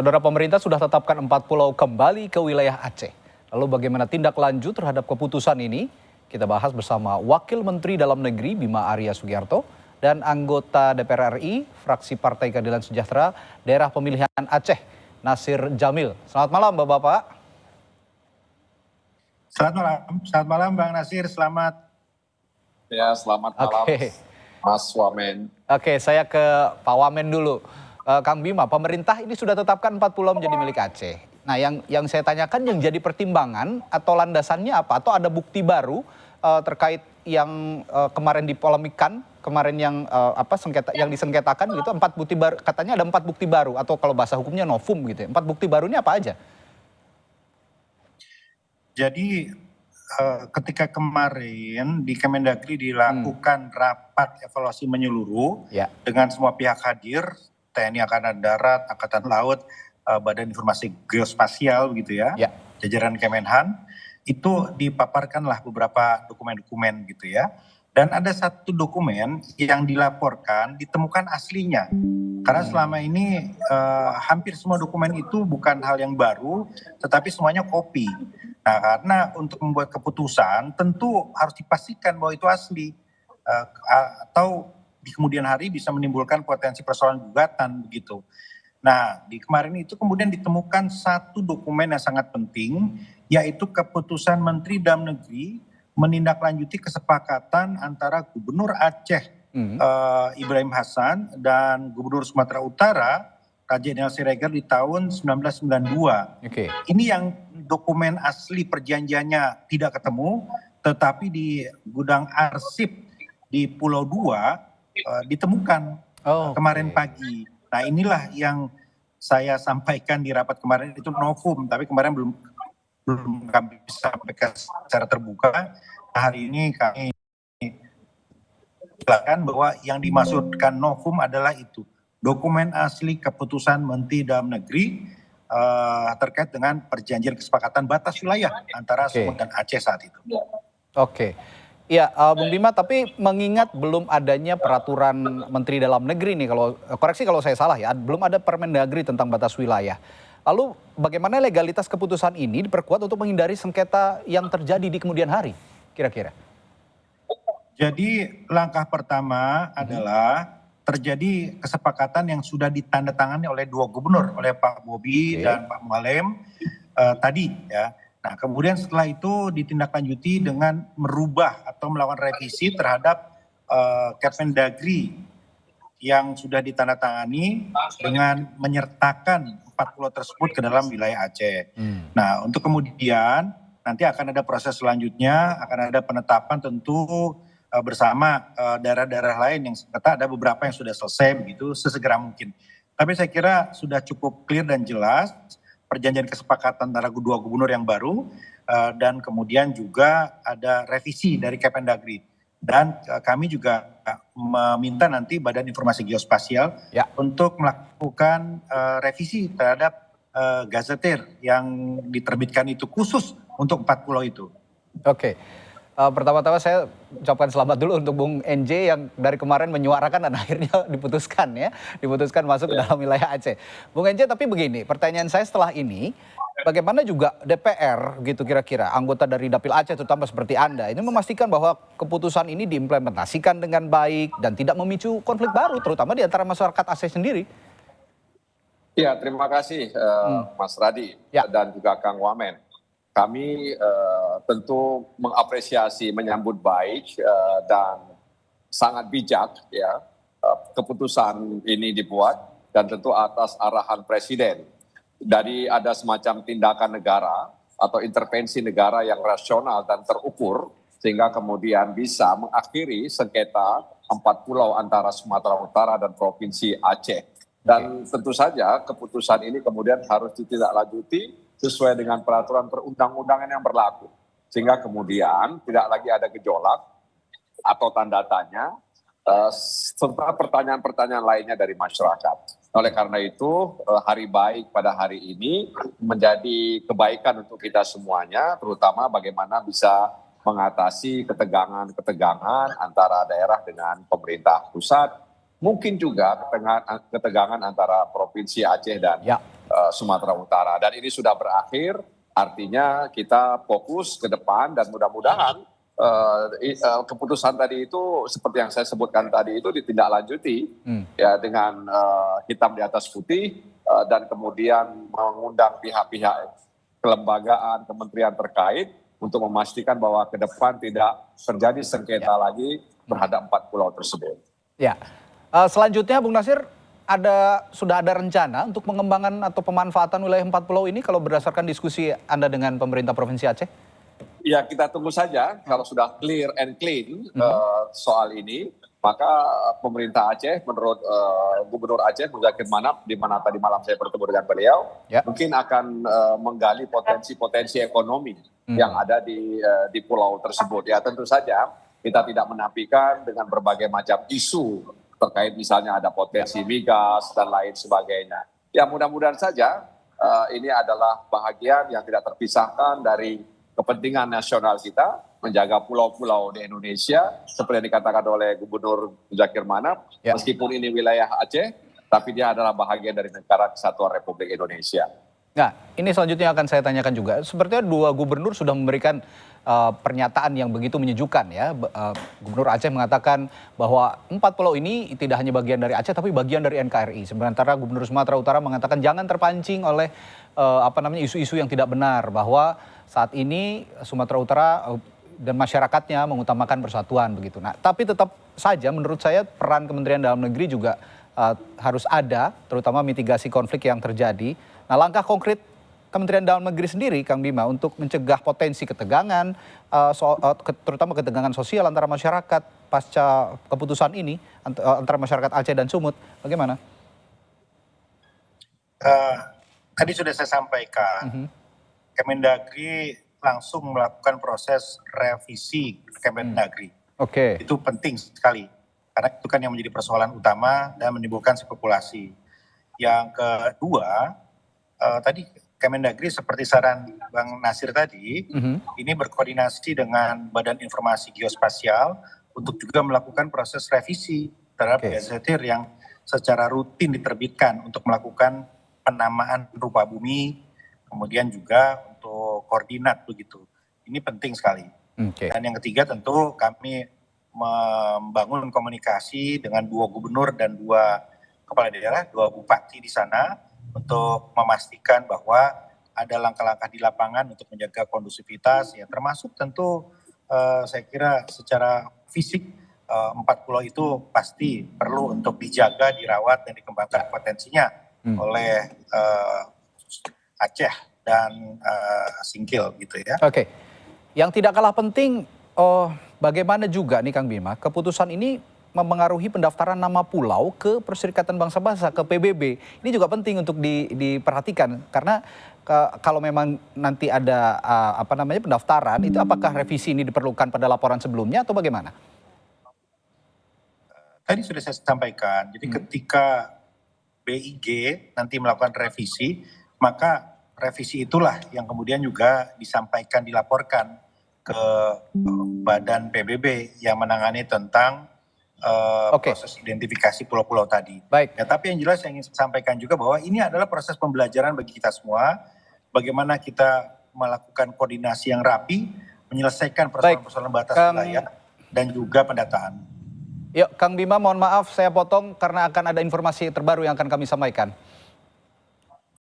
Saudara, pemerintah sudah tetapkan 4 pulau kembali ke wilayah Aceh. Lalu bagaimana tindak lanjut terhadap keputusan ini? Kita bahas bersama Wakil Menteri Dalam Negeri Bima Arya Sugiarto dan anggota DPR RI, fraksi Partai Keadilan Sejahtera, daerah pemilihan Aceh, Nasir Jamil. Selamat malam Bapak-Bapak. Selamat malam Bang Nasir, selamat. Ya, selamat malam Mas Wamen. Oke, saya ke Pak Wamen dulu. Kang Bima, pemerintah ini sudah tetapkan 4 pulau menjadi milik Aceh. Nah, yang saya tanyakan yang jadi pertimbangan atau landasannya apa? Atau ada bukti baru terkait yang kemarin dipolemikan, kemarin yang sengketa, yang disengketakan gitu, 4 bukti baru, katanya ada 4 bukti baru atau kalau bahasa hukumnya novum gitu ya. 4 bukti barunya apa aja? Jadi ketika kemarin di Kemendagri dilakukan rapat evaluasi menyeluruh dengan semua pihak hadir, TNI Angkatan Darat, Angkatan Laut, Badan Informasi Geospasial gitu ya, jajaran Kemenhan, itu dipaparkanlah beberapa dokumen-dokumen gitu ya. Dan ada satu dokumen yang dilaporkan ditemukan aslinya. Karena selama ini hampir semua dokumen itu bukan hal yang baru, tetapi semuanya kopi. Nah, karena untuk membuat keputusan tentu harus dipastikan bahwa itu asli, atau di kemudian hari bisa menimbulkan potensi persoalan gugatan begitu. Nah, di kemarin itu kemudian ditemukan satu dokumen yang sangat penting, yaitu keputusan Menteri Dalam Negeri menindaklanjuti kesepakatan antara Gubernur Aceh Ibrahim Hassan dan Gubernur Sumatera Utara Raja Daniel Siregar di tahun 1992. Ini yang dokumen asli perjanjiannya tidak ketemu, tetapi di gudang arsip di Pulau Dua ditemukan kemarin pagi. Nah, inilah yang saya sampaikan di rapat kemarin, itu novum, tapi kemarin belum kami sampaikan secara terbuka. Nah, hari ini kami jelaskan bahwa yang dimaksudkan novum adalah itu, dokumen asli keputusan Menteri Dalam Negeri terkait dengan perjanjian kesepakatan batas wilayah antara Sumut dan Aceh saat itu. Iya, Bung Bima, tapi mengingat belum adanya peraturan Menteri Dalam Negeri nih, kalau koreksi kalau saya salah ya, belum ada Permendagri tentang batas wilayah. Lalu bagaimana legalitas keputusan ini diperkuat untuk menghindari sengketa yang terjadi di kemudian hari, kira-kira? Jadi langkah pertama adalah terjadi kesepakatan yang sudah ditandatangani oleh 2 gubernur, oleh Pak Bobi dan Pak Mualem tadi ya. Nah, kemudian setelah itu ditindaklanjuti dengan merubah atau melakukan revisi terhadap Kemendagri yang sudah ditandatangani dengan menyertakan 4 pulau tersebut ke dalam wilayah Aceh. Nah, untuk kemudian nanti akan ada proses selanjutnya, akan ada penetapan tentu bersama daerah-daerah lain yang ada beberapa yang sudah selesai begitu sesegera mungkin. Tapi saya kira sudah cukup clear dan jelas perjanjian kesepakatan antara 2 gubernur yang baru, dan kemudian juga ada revisi dari Kemendagri. Dan kami juga meminta nanti Badan Informasi Geospasial untuk melakukan revisi terhadap gazeter yang diterbitkan itu khusus untuk 4 pulau itu. Pertama-tama saya ucapkan selamat dulu untuk Bung NJ yang dari kemarin menyuarakan dan akhirnya diputuskan masuk ke dalam wilayah Aceh. Bung NJ, tapi begini, pertanyaan saya setelah ini, bagaimana juga DPR gitu kira-kira, anggota dari Dapil Aceh terutama seperti Anda, ini memastikan bahwa keputusan ini diimplementasikan dengan baik dan tidak memicu konflik baru, terutama di antara masyarakat Aceh sendiri? Ya, terima kasih Mas Radi dan juga Kang Wamen. Kami tentu mengapresiasi, menyambut baik dan sangat bijak ya keputusan ini dibuat, dan tentu atas arahan Presiden. Dari ada semacam tindakan negara atau intervensi negara yang rasional dan terukur, sehingga kemudian bisa mengakhiri sengketa 4 pulau antara Sumatera Utara dan Provinsi Aceh. Dan tentu saja keputusan ini kemudian harus ditindaklanjuti sesuai dengan peraturan perundang-undangan yang berlaku. Sehingga kemudian tidak lagi ada gejolak atau tanda tanya, serta pertanyaan-pertanyaan lainnya dari masyarakat. Oleh karena itu, hari baik pada hari ini menjadi kebaikan untuk kita semuanya, terutama bagaimana bisa mengatasi ketegangan-ketegangan antara daerah dengan pemerintah pusat, mungkin juga ketegangan antara Provinsi Aceh dan Sumatera Utara. Dan ini sudah berakhir, artinya kita fokus ke depan dan mudah-mudahan keputusan tadi itu seperti yang saya sebutkan tadi itu ditindaklanjuti ya dengan hitam di atas putih dan kemudian mengundang pihak-pihak kelembagaan, kementerian terkait untuk memastikan bahwa ke depan tidak terjadi sengketa lagi terhadap 4 pulau tersebut. Ya, selanjutnya Bung Nasir, sudah ada rencana untuk pengembangan atau pemanfaatan wilayah 4 pulau ini kalau berdasarkan diskusi Anda dengan pemerintah Provinsi Aceh? Ya, kita tunggu saja kalau sudah clear and clean soal ini, maka pemerintah Aceh menurut Gubernur Aceh Muzakir Manap, di mana tadi malam saya bertemu dengan beliau, mungkin akan menggali potensi-potensi ekonomi yang ada di pulau tersebut. Ya, tentu saja kita tidak menafikan dengan berbagai macam isu terkait misalnya ada potensi migas dan lain sebagainya. Ya, mudah-mudahan saja ini adalah bahagian yang tidak terpisahkan dari kepentingan nasional kita menjaga pulau-pulau di Indonesia seperti yang dikatakan oleh Gubernur Muzakir Manap, meskipun ini wilayah Aceh, tapi dia adalah bahagian dari negara kesatuan Republik Indonesia. Nah, ini selanjutnya akan saya tanyakan juga. Sepertinya 2 gubernur sudah memberikan pernyataan yang begitu menyejukkan ya. Gubernur Aceh mengatakan bahwa 4 pulau ini tidak hanya bagian dari Aceh tapi bagian dari NKRI. Sementara Gubernur Sumatera Utara mengatakan jangan terpancing oleh isu-isu yang tidak benar, bahwa saat ini Sumatera Utara dan masyarakatnya mengutamakan persatuan begitu. Nah, tapi tetap saja menurut saya peran Kementerian Dalam Negeri juga harus ada, terutama mitigasi konflik yang terjadi. Nah, langkah konkret Kementerian Dalam Negeri sendiri, Kang Bima, untuk mencegah potensi ketegangan, terutama ketegangan sosial antara masyarakat pasca keputusan ini, antara masyarakat Aceh dan Sumut, bagaimana? Tadi sudah saya sampaikan, Kemendagri langsung melakukan proses revisi Kemendagri. Itu penting sekali, karena itu kan yang menjadi persoalan utama dan menimbulkan spekulasi. Yang kedua, tadi Kemendagri seperti saran Bang Nasir tadi, ini berkoordinasi dengan Badan Informasi Geospasial untuk juga melakukan proses revisi terhadap gazettir yang secara rutin diterbitkan untuk melakukan penamaan rupa bumi, kemudian juga untuk koordinat begitu. Ini penting sekali. Dan yang ketiga tentu kami membangun komunikasi dengan 2 gubernur dan 2 kepala daerah, 2 bupati di sana untuk memastikan bahwa ada langkah-langkah di lapangan untuk menjaga kondusivitas, ya termasuk tentu saya kira secara fisik 4 pulau itu pasti perlu untuk dijaga, dirawat dan dikembangkan potensinya oleh Aceh dan Singkil gitu ya. Yang tidak kalah penting, bagaimana juga nih Kang Bima, keputusan ini mempengaruhi pendaftaran nama pulau ke Perserikatan Bangsa-Bangsa, ke PBB. Ini juga penting untuk diperhatikan, karena kalau memang nanti ada pendaftaran, itu apakah revisi ini diperlukan pada laporan sebelumnya atau bagaimana? Tadi sudah saya sampaikan, jadi ketika BIG nanti melakukan revisi, maka revisi itulah yang kemudian juga disampaikan, dilaporkan ke Badan PBB yang menangani tentang proses identifikasi pulau-pulau tadi. Ya, tapi yang jelas yang ingin saya sampaikan juga bahwa ini adalah proses pembelajaran bagi kita semua, bagaimana kita melakukan koordinasi yang rapi, menyelesaikan persoalan-persoalan batas wilayah dan juga pendataan. Yuk, Kang Bima, mohon maaf saya potong karena akan ada informasi terbaru yang akan kami sampaikan.